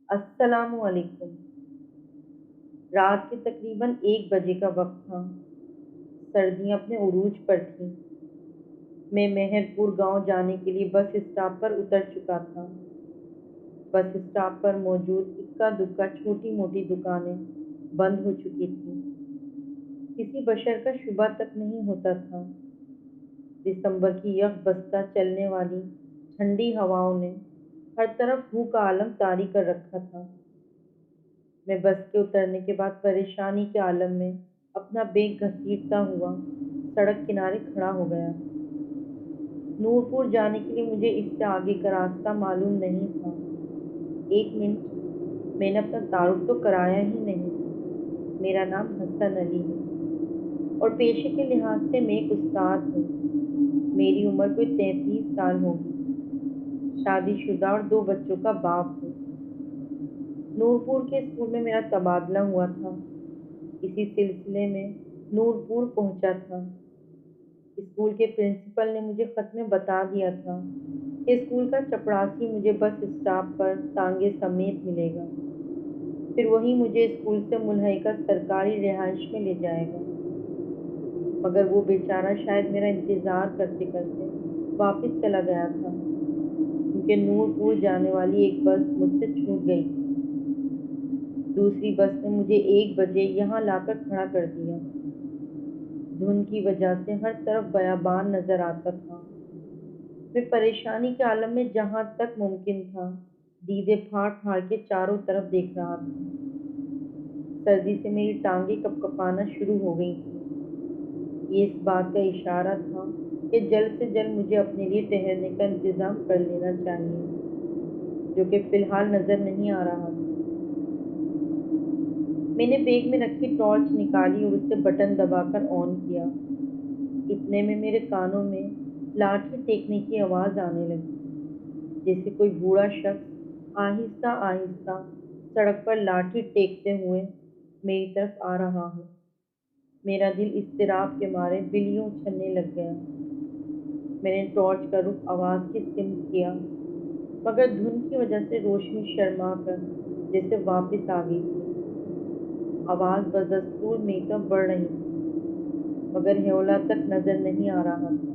السلام علیکم۔ رات کے تقریباً 1 بجے کا وقت تھا۔ سردیاں اپنے عروج پر تھیں۔ میں مہر پور گاؤں جانے کے لیے بس اسٹاپ پر اتر چکا تھا۔ بس اسٹاپ پر موجود اکا دکا چھوٹی موٹی دکانیں بند ہو چکی تھیں۔ کسی بشر کا شبہ تک نہیں ہوتا تھا۔ دسمبر کی یک بستہ چلنے والی ٹھنڈی ہواؤں نے ہر طرف ہو کا عالم طاری کر رکھا تھا۔ میں بس کے اترنے کے بعد پریشانی کے عالم میں اپنا بیگ گھسیٹتا ہوا سڑک کنارے کھڑا ہو گیا۔ نور پور جانے کے لیے مجھے اس سے آگے کا راستہ معلوم نہیں تھا۔ 1 منٹ، میں نے اپنا تعارف تو کرایا ہی نہیں۔ میرا نام حسن علی ہے اور پیشے کے لحاظ سے میں ایک استاد ہوں۔ میری عمر کوئی 33 سال ہوگی۔ شادی شدہ اور 2 بچوں کا باپ ہوں۔ نور پور کے اسکول میں میرا تبادلہ ہوا تھا۔ اسی سلسلے میں نور پور پہنچا تھا۔ اسکول کے پرنسپل نے مجھے خط میں بتا دیا تھا کہ اسکول کا چپڑاسی مجھے بس اسٹاپ پر ٹانگے سمیت ملے گا، پھر وہی مجھے اسکول سے ملحقہ سرکاری رہائش میں لے جائے گا۔ مگر وہ بیچارہ شاید میرا انتظار کرتے کرتے واپس چلا گیا تھا، کیونکہ نور پور جانے والی ایک بس مجھ سے چھوٹ گئی تھی۔ دوسری بس نے مجھے 1 بجے یہاں لا کر کھڑا کر دیا۔ دھند کی وجہ سے ہر طرف بیابان نظر آتا تھا۔ میں پریشانی کے عالم میں جہاں تک ممکن تھا دیدے پھاڑ پھاڑ کے چاروں طرف دیکھ رہا تھا۔ سردی سے میری ٹانگیں کپکپانا شروع ہو گئی تھیں۔ یہ اس بات کا اشارہ تھا کہ جلد سے جلد مجھے اپنے لیے ٹہرنے کا انتظام کر لینا چاہیے، جو کہ فی الحال نظر نہیں آ رہا تھا۔ میں نے بیگ میں رکھی ٹارچ نکالی اور اسے بٹن دبا کر آن کیا۔ اتنے میں میرے کانوں میں لاٹھی ٹیکنے کی آواز آنے لگی، جیسے کوئی بوڑھا شخص آہستہ آہستہ سڑک پر لاٹھی ٹیکتے ہوئے میری طرف آ رہا ہو۔ میرا دل اضطراب کے مارے بلیوں اچھلنے لگ گیا۔ میں نے ٹارچ کا رخ آواز کی سمت کیا، مگر دھند کی وجہ سے روشنی شرما کر جیسے واپس آ گئی تھی۔ آواز بدستور میری طرف بڑھ رہی تھی، مگر ہیولا تک نظر نہیں آ رہا تھا۔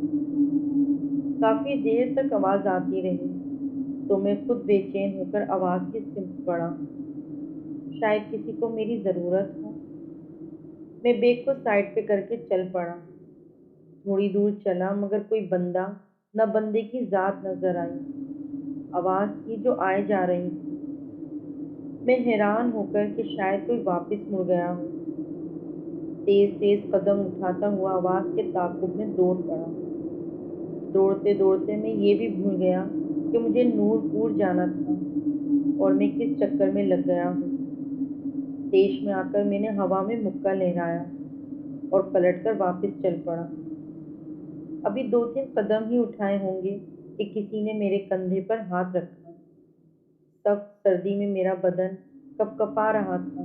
کافی دیر تک آواز آتی رہی تو میں خود بے چین ہو کر آواز کی سمت بڑھا۔ شاید کسی کو میری ضرورت ہو۔ میں بیگ کو سائڈ پہ کر کے چل پڑا۔ تھوڑی دور چلا مگر کوئی بندہ نہ بندے کی ذات نظر آئی۔ آواز تھی جو آئے جا رہی تھی۔ میں حیران ہو کر کہ شاید کوئی واپس مڑ گیا ہو، تیز تیز قدم اٹھاتا ہوا آواز کے تعاقب میں دوڑ پڑا۔ دوڑتے دوڑتے میں یہ بھی بھول گیا کہ مجھے نور پور جانا تھا اور میں کس چکر میں لگ گیا ہوں۔ دیش میں آ کر میں نے ہوا میں مکہ لہرایا اور پلٹ کر واپس چل پڑا۔ ابھی 2-3 قدم ہی اٹھائے ہوں گے کہ کسی نے میرے کندھے پر ہاتھ رکھا۔ سخت سردی میں میرا بدن کپکپا رہا تھا،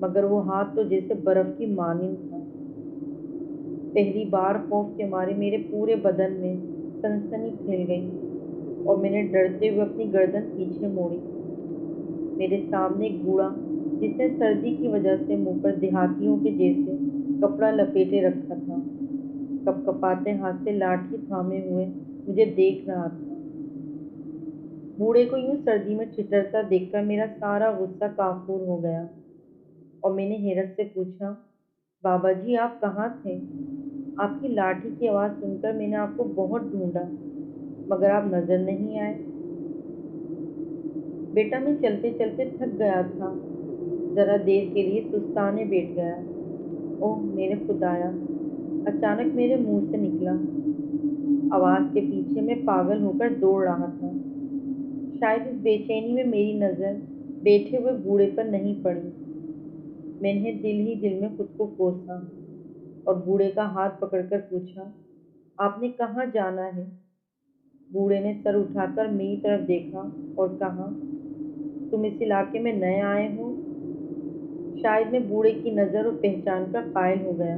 مگر وہ ہاتھ تو جیسے برف کی مانند تھا۔ پہلی بار خوف کے مارے میرے پورے بدن میں سنسنی پھیل گئی اور میں نے ڈرتے ہوئے اپنی گردن پیچھے موڑی۔ میرے سامنے ایک بوڑھا، جس نے سردی کی وجہ سے منہ پر دیہاتیوں کے جیسے کپڑا لپیٹے رکھا تھا، کپکپاتے ہاتھ سے لاٹھی تھامے ہوئے مجھے دیکھ رہا تھا۔ بوڑھے کو یوں سردی میں ٹھٹرتا دیکھ کر میرا سارا غصہ کافور ہو گیا اور میں نے حیرت سے پوچھا، بابا جی آپ کہاں تھے؟ آپ کی لاٹھی کی آواز سن کر میں نے آپ کو بہت ڈھونڈا، مگر آپ نظر نہیں آئے۔ بیٹا میں چلتے چلتے تھک گیا تھا، ذرا دیر کے لیے سستانے بیٹھ گیا۔ اوہ میرے خدایا! اچانک میرے منہ سے نکلا۔ آواز کے پیچھے میں پاگل ہو کر دوڑ رہا تھا۔ شاید اس بے چینی میں میری نظر بیٹھے ہوئے بوڑھے پر نہیں پڑی۔ میں نے دل ہی دل میں خود کو کوسا اور بوڑھے کا ہاتھ پکڑ کر پوچھا، آپ نے کہاں جانا ہے؟ بوڑھے نے سر اٹھا کر میری طرف دیکھا اور کہا، تم اس علاقے میں نئے آئے ہو؟ شاید میں بوڑھے کی نظر اور پہچان کا قائل ہو گیا۔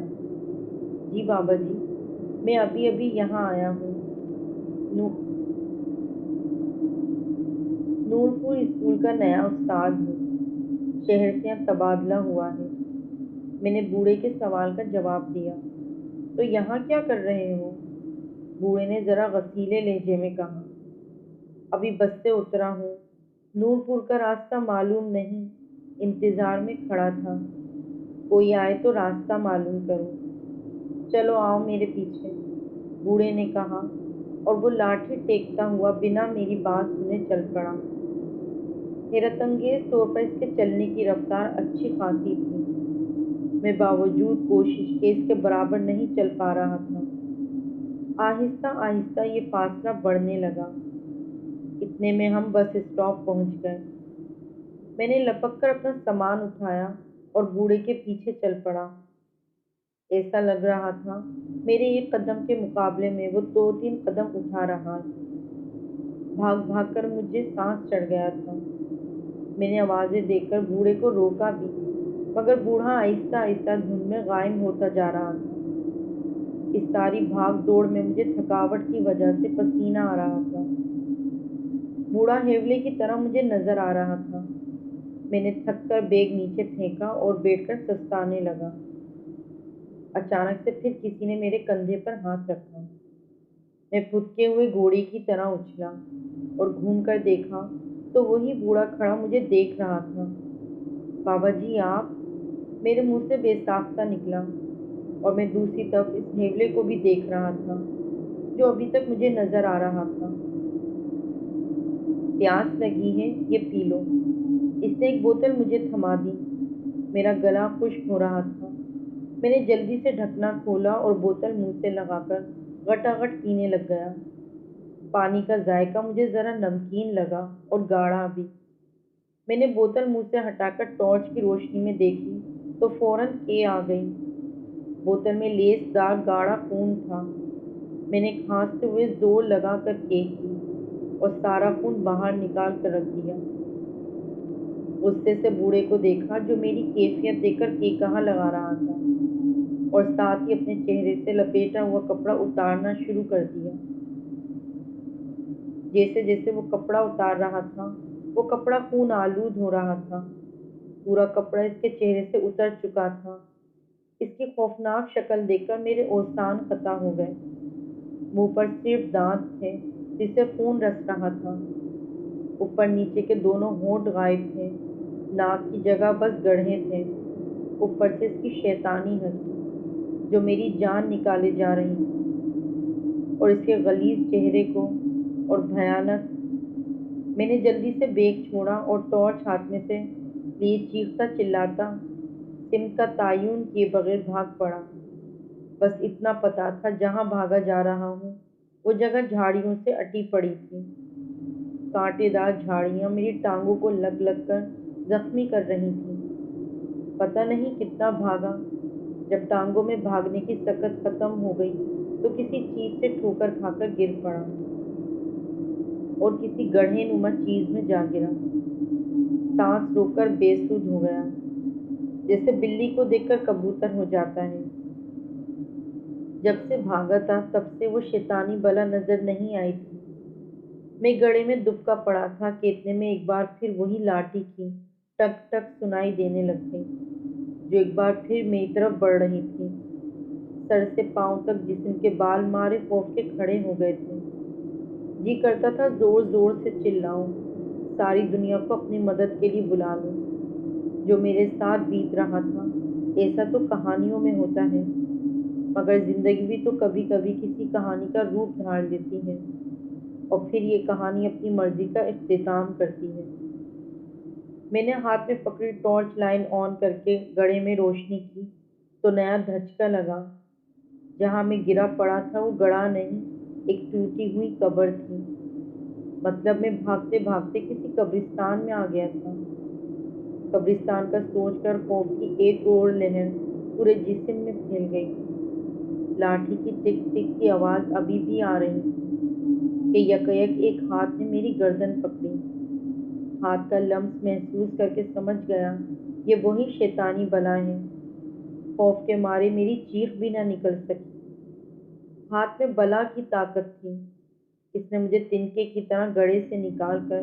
جی بابا جی، میں ابھی ابھی یہاں آیا ہوں۔ نورپور اسکول کا نیا استاد ہوں، شہر سے یہاں تبادلہ ہوا ہے۔ میں نے بوڑھے کے سوال کا جواب دیا۔ تو یہاں کیا کر رہے ہو؟ بوڑھے نے ذرا غصیلے لہجے میں کہا۔ ابھی بس سے اترا ہوں، نورپور کا راستہ معلوم نہیں، انتظار میں کھڑا تھا، کوئی آئے تو راستہ معلوم کروں۔ چلو آؤ میرے پیچھے، بوڑھے نے کہا، اور وہ لاٹھی ٹیکتا ہوا بنا میری بات سنے چل پڑا۔ حیرت انگیز طور پر اس کے چلنے کی رفتار اچھی خاصی تھی۔ میں باوجود کوشش کے اس کے برابر نہیں چل پا رہا تھا۔ آہستہ آہستہ یہ فاصلہ بڑھنے لگا۔ اتنے میں ہم بس اسٹاپ پہنچ گئے۔ میں نے لپک کر اپنا سامان اٹھایا اور بوڑھے کے پیچھے چل پڑا۔ ایسا لگ رہا تھا میرے ایک قدم کے مقابلے میں وہ 2-3 قدم اٹھا رہا ہے۔ بھاگ بھاگ کر مجھے سانس چڑھ گیا تھا۔ میں نے آوازیں دے کر بوڑھے کو روکا بھی، مگر بوڑھا آہستہ آہستہ دھند میں غائب ہوتا جا رہا تھا۔ اس ساری بھاگ دوڑ میں مجھے تھکاوٹ کی وجہ سے پسینہ آ رہا تھا۔ بوڑھا ہیولے کی طرح مجھے نظر آ رہا تھا۔ میں نے تھک کر بیگ نیچے پھینکا اور بیٹھ کر سستانے لگا۔ اچانک سے پھر کسی نے میرے کندھے پر ہاتھ رکھا۔ میں پھدکے ہوئے گھوڑے کی طرح اچھلا اور گھوم کر دیکھا تو وہی بوڑھا کھڑا مجھے دیکھ رہا تھا۔ بابا جی آپ؟ میرے منہ سے بے ساختہ نکلا، اور میں دوسری طرف اس ہیولے کو بھی دیکھ رہا تھا جو ابھی تک مجھے نظر آ رہا تھا۔ پیاس لگی ہے، یہ پی لو۔ اس نے ایک بوتل مجھے تھما دی۔ میرا گلا خشک ہو رہا تھا۔ میں نے جلدی سے ڈھکنا کھولا اور بوتل منہ سے لگا کر گٹاگٹ پینے لگ گیا۔ پانی کا ذائقہ مجھے ذرا نمکین لگا اور گاڑھا بھی۔ میں نے بوتل منہ سے ہٹا کر ٹارچ کی روشنی میں دیکھی تو فوراً کے آ گئی۔ بوتل میں لیس دار گاڑھا خون تھا۔ میں نے کھانستے ہوئے زور لگا کر کی اور سارا خون باہر نکال کر رکھ دیا۔ غصے سے بوڑھے کو دیکھا جو میری کیفیت دیکھ کر کہا لگا رہا تھا، اور ساتھ ہی اپنے چہرے سے لپیٹا ہوا کپڑا اتارنا شروع کر دیا۔ جیسے جیسے وہ کپڑا اتار رہا تھا، وہ کپڑا خون آلود ہو رہا تھا۔ پورا کپڑا اس کے چہرے سے اتر چکا تھا۔ اس کی خوفناک شکل دیکھ کر میرے اوسان قطع ہو گئے۔ منہ پر صرف دانت تھے جس سے خون رس رہا تھا۔ اوپر نیچے کے دونوں ہونٹ غائب تھے، ناک کی جگہ بس گڑھے تھے۔ اوپر سے اس کی شیطانی ہنسی جو میری جان نکالے جا رہی تھی، اور اس کے غلیظ چہرے کو اور بھیانک۔ میں نے جلدی سے بیگ چھوڑا اور ٹارچ ہاتھ میں سے لیے چیختا چلاتا سمت کا تعین کیے بغیر بھاگ پڑا۔ بس اتنا پتا تھا جہاں بھاگا جا رہا ہوں وہ جگہ جھاڑیوں سے اٹی پڑی تھی۔ کانٹے دار جھاڑیاں میری ٹانگوں کو لگ لگ کر زخمی کر رہی تھیں۔ پتہ نہیں کتنا بھاگا۔ جب ٹانگوں میں بھاگنے کی سکت ختم ہو گئی تو کسی چیز سے ٹھوکر کھا کر گر پڑا اور کسی گڑھے نما چیز میں جا گرا۔ سانس روک کر بے سدھ ہو گیا، جیسے بلی کو دیکھ کر کبوتر ہو جاتا ہے۔ جب سے بھاگا تھا تب سے وہ شیطانی بلا نظر نہیں آئی تھی۔ میں گڑھے میں دبکا پڑا تھا کہ اتنے میں ایک بار پھر وہی لاٹھی کی ٹک ٹک سنائی دینے لگ گئی، جو ایک بار پھر میری طرف بڑھ رہی تھی۔ سر سے پاؤں تک جسم کے بال مارے خوف کے کھڑے ہو گئے تھے۔ جی کرتا تھا زور زور سے چلاؤں، ساری دنیا کو اپنی مدد کے لیے بلا لوں۔ جو میرے ساتھ بیت رہا تھا ایسا تو کہانیوں میں ہوتا ہے، مگر زندگی بھی تو کبھی کبھی کسی کہانی کا روپ دھار لیتی ہے، اور پھر یہ کہانی اپنی مرضی کا اختتام کرتی ہے۔ میں نے ہاتھ میں پکڑی ٹارچ لائن آن کر کے گڑھے میں روشنی کی تو نیا دھچکا لگا۔ جہاں میں گرا پڑا تھا وہ گڑھا نہیں، ایک ٹوٹی ہوئی قبر تھی۔ مطلب میں بھاگتے بھاگتے کسی قبرستان میں آ گیا تھا۔ قبرستان کا سوچ کر خوف کی ایک اور لہر پورے جسم میں پھیل گئی۔ لاٹھی کی ٹک ٹک کی آواز ابھی بھی آ رہی تھی کہ یکایک ایک ہاتھ نے میری گردن پکڑی۔ ہاتھ کا لمس محسوس کر کے سمجھ گیا یہ وہی شیطانی بلا ہے۔ خوف کے مارے میری چیخ بھی نہ نکل سکی۔ ہاتھ میں بلا کی طاقت تھی، اس نے مجھے تنکے کی طرح گڑھے سے نکال کر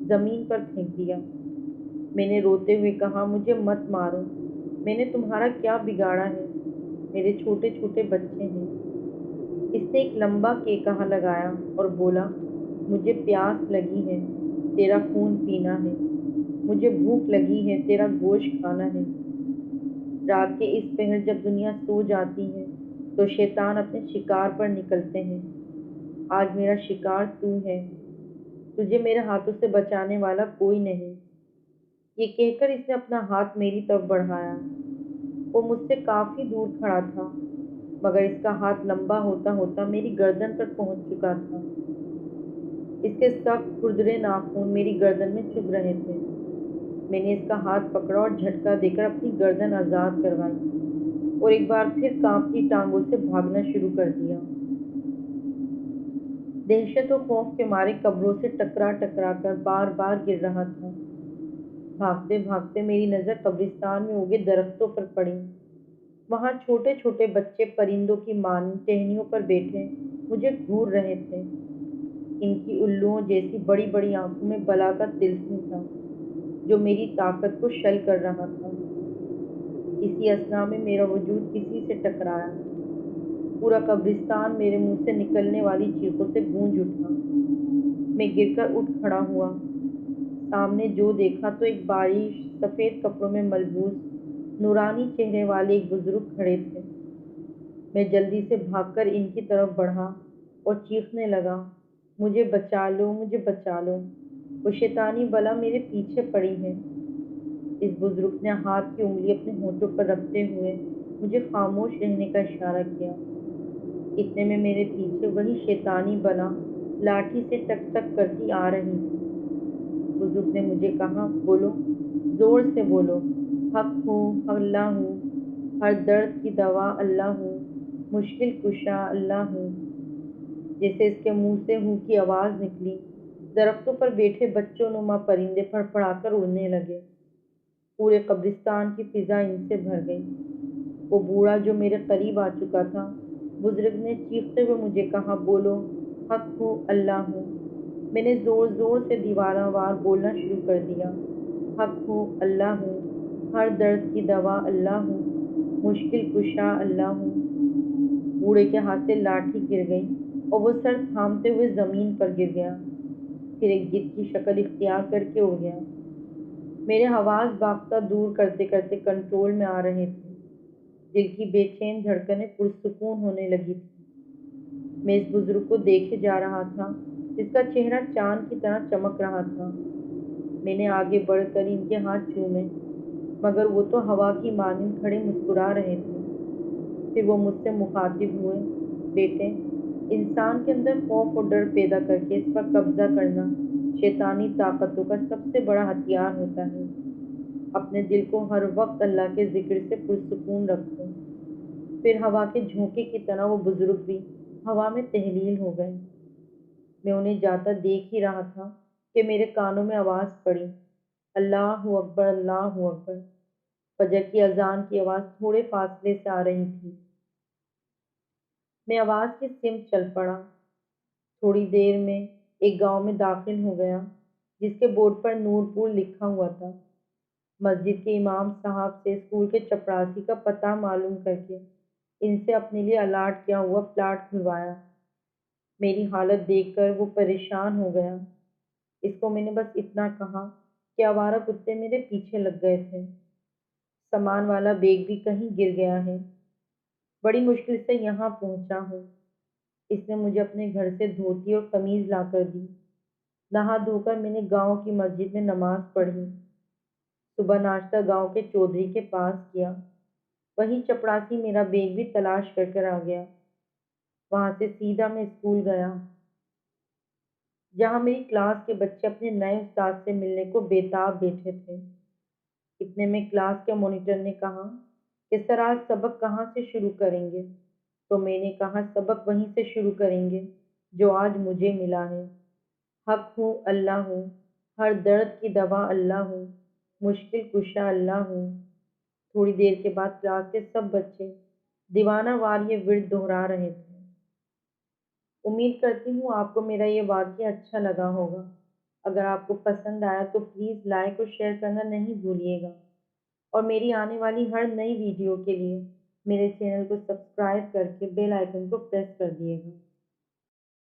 زمین پر پھینک دیا۔ میں نے روتے ہوئے کہا، مجھے مت مارو، میں نے تمہارا کیا بگاڑا ہے؟ میرے چھوٹے چھوٹے بچے ہیں۔ اس نے ایک لمبا کہا لگایا اور بولا، مجھے پیاس لگی ہے، تیرا خون پینا ہے، مجھے بھوک لگی ہے، تیرا گوشت کھانا ہے۔ رات کے اس پہر جب دنیا سو جاتی ہے تو شیطان اپنے شکار پر نکلتے ہیں۔ آج میرا شکار تو ہے، تجھے میرے ہاتھوں سے بچانے والا کوئی نہیں۔ یہ کہہ کر اس نے اپنا ہاتھ میری طرف بڑھایا۔ وہ مجھ سے کافی دور کھڑا تھا، مگر اس کا ہاتھ لمبا ہوتا ہوتا میری گردن پر پہنچ چکا تھا۔ اس کے سخت کھردرے ناخن میری گردن میں چبھ رہے تھے۔ میں نے اس کا ہاتھ پکڑا اور جھٹکا دے کر اپنی گردن آزاد کروائی اور ایک بار پھر کانپتی ٹانگوں سے بھاگنا شروع کر دیا۔ دہشت و خوف کے مارے قبروں سے ٹکرا ٹکرا کر بار بار گر رہا تھا۔ بھاگتے بھاگتے میری نظر قبرستان میں اگے درختوں پر پڑی۔ وہاں چھوٹے چھوٹے بچے پرندوں کی مانند ٹہنیوں پر بیٹھے مجھے گھور رہے تھے۔ ان کی الوؤں جیسی بڑی بڑی آنکھوں میں بلا کا طلسم تھا جو میری طاقت کو شل کر رہا تھا۔ اسی اثنا میں میرا وجود کسی سے ٹکرایا۔ پورا قبرستان میرے منہ سے نکلنے والی چیخوں سے گونج اٹھا۔ میں گر کر اٹھ کھڑا ہوا۔ سامنے جو دیکھا تو ایک باریش سفید کپڑوں میں ملبوس نورانی چہرے والے ایک بزرگ کھڑے تھے۔ میں جلدی سے بھاگ کر ان کی طرف بڑھا اور چیخنے لگا، مجھے بچا لو، مجھے بچا لو، وہ شیطانی بلا میرے پیچھے پڑی ہے۔ اس بزرگ نے ہاتھ کی انگلی اپنے ہونٹوں پر رکھتے ہوئے مجھے خاموش رہنے کا اشارہ کیا۔ اتنے میں میرے پیچھے وہی شیطانی بلا لاٹھی سے ٹک ٹک کرتی آ رہی تھی۔ بزرگ نے مجھے کہا، بولو، زور سے بولو، حق ہوں، اللہ ہوں، ہر درد کی دوا اللہ ہوں، مشکل کشا اللہ ہوں۔ جیسے اس کے منہ سے ہوں کی آواز نکلی، درختوں پر بیٹھے بچوں نما پرندے پھڑ پھڑا کر اڑنے لگے۔ پورے قبرستان کی فضا ان سے بھر گئی۔ وہ بوڑھا جو میرے قریب آ چکا تھا، بزرگ نے چیختے ہوئے مجھے کہا، بولو، حق ہو، اللہ ہو۔ میں نے زور زور سے دیوارہ وار بولنا شروع کر دیا، حق ہو، اللہ ہو، ہر درد کی دوا اللہ ہو، مشکل کشا اللہ ہو۔ بوڑھے کے ہاتھ سے لاٹھی گر گئی اور وہ سر تھامتے ہوئے زمین پر گر گیا، پھر ایک گدھ کی شکل اختیار کر کے اڑ گیا۔ میرے حواس باختہ دور کرتے کرتے کنٹرول میں آ رہے تھے۔ دل کی بے چین دھڑکنیں پرسکون ہونے لگی تھی۔ میں اس بزرگ کو دیکھے جا رہا تھا جس کا چہرہ چاند کی طرح چمک رہا تھا۔ میں نے آگے بڑھ کر ان کے ہاتھ چومے، مگر وہ تو ہوا کی مانند کھڑے مسکرا رہے تھے۔ پھر وہ مجھ سے مخاطب ہوئے، بیٹے، انسان کے اندر خوف اور ڈر پیدا کر کے اس پر قبضہ کرنا شیطانی طاقتوں کا سب سے بڑا ہتھیار ہوتا ہے۔ اپنے دل کو ہر وقت اللہ کے ذکر سے پرسکون رکھو۔ پھر ہوا کے جھونکے کی طرح وہ بزرگ بھی ہوا میں تحلیل ہو گئے۔ میں انہیں جاتا دیکھ ہی رہا تھا کہ میرے کانوں میں آواز پڑی، اللہ اکبر، اللہ اکبر۔ فجر کی اذان کی آواز تھوڑے فاصلے سے آ رہی تھی۔ میں آواز کی سمت چل پڑا۔ تھوڑی دیر میں ایک گاؤں میں داخل ہو گیا جس کے بورڈ پر نور پور لکھا ہوا تھا۔ مسجد کے امام صاحب سے اسکول کے چپراسی کا پتہ معلوم کر کے ان سے اپنے لیے الاٹ کیا ہوا پلاٹ کھلوایا۔ میری حالت دیکھ کر وہ پریشان ہو گیا۔ اس کو میں نے بس اتنا کہا کہ آوارہ کتے میرے پیچھے لگ گئے تھے۔ سامان والا بیگ بھی کہیں گر گیا ہے۔ بڑی مشکل سے یہاں پہنچا ہوں۔ اس نے مجھے اپنے گھر سے دھوتی اور قمیض لا کر دی۔ نہا دھو کر میں نے گاؤں کی مسجد میں نماز پڑھی۔ صبح ناشتہ گاؤں کے چودھری کے پاس کیا۔ وہی چپڑاسی میرا بیگ بھی تلاش کر کر آ گیا۔ وہاں سے سیدھا میں اسکول گیا جہاں میری کلاس کے بچے اپنے نئے استاد سے ملنے کو بےتاب بیٹھے تھے۔ اتنے میں کلاس کے مانیٹر نے کہا کہ سر آج سبق کہاں سے شروع کریں گے؟ تو میں نے کہا سبق وہیں سے شروع کریں گے جو آج مجھے ملا ہے۔ حق ہوں، اللہ ہوں، ہر درد کی دوا اللہ ہوں، مشکل کشا اللہ ہوں۔ تھوڑی دیر کے بعد کلاس کے سب بچے دیوانہ وار یہ ورد دہرا رہے تھے۔ امید کرتی ہوں آپ کو میرا یہ واقعہ اچھا لگا ہوگا۔ اگر آپ کو پسند آیا تو پلیز لائک اور شیئر کرنا نہیں بھولیے گا، اور میری آنے والی ہر نئی ویڈیو کے لیے میرے چینل کو سبسکرائب کر کے بیل آئیکن کو پریس کر دیے گا۔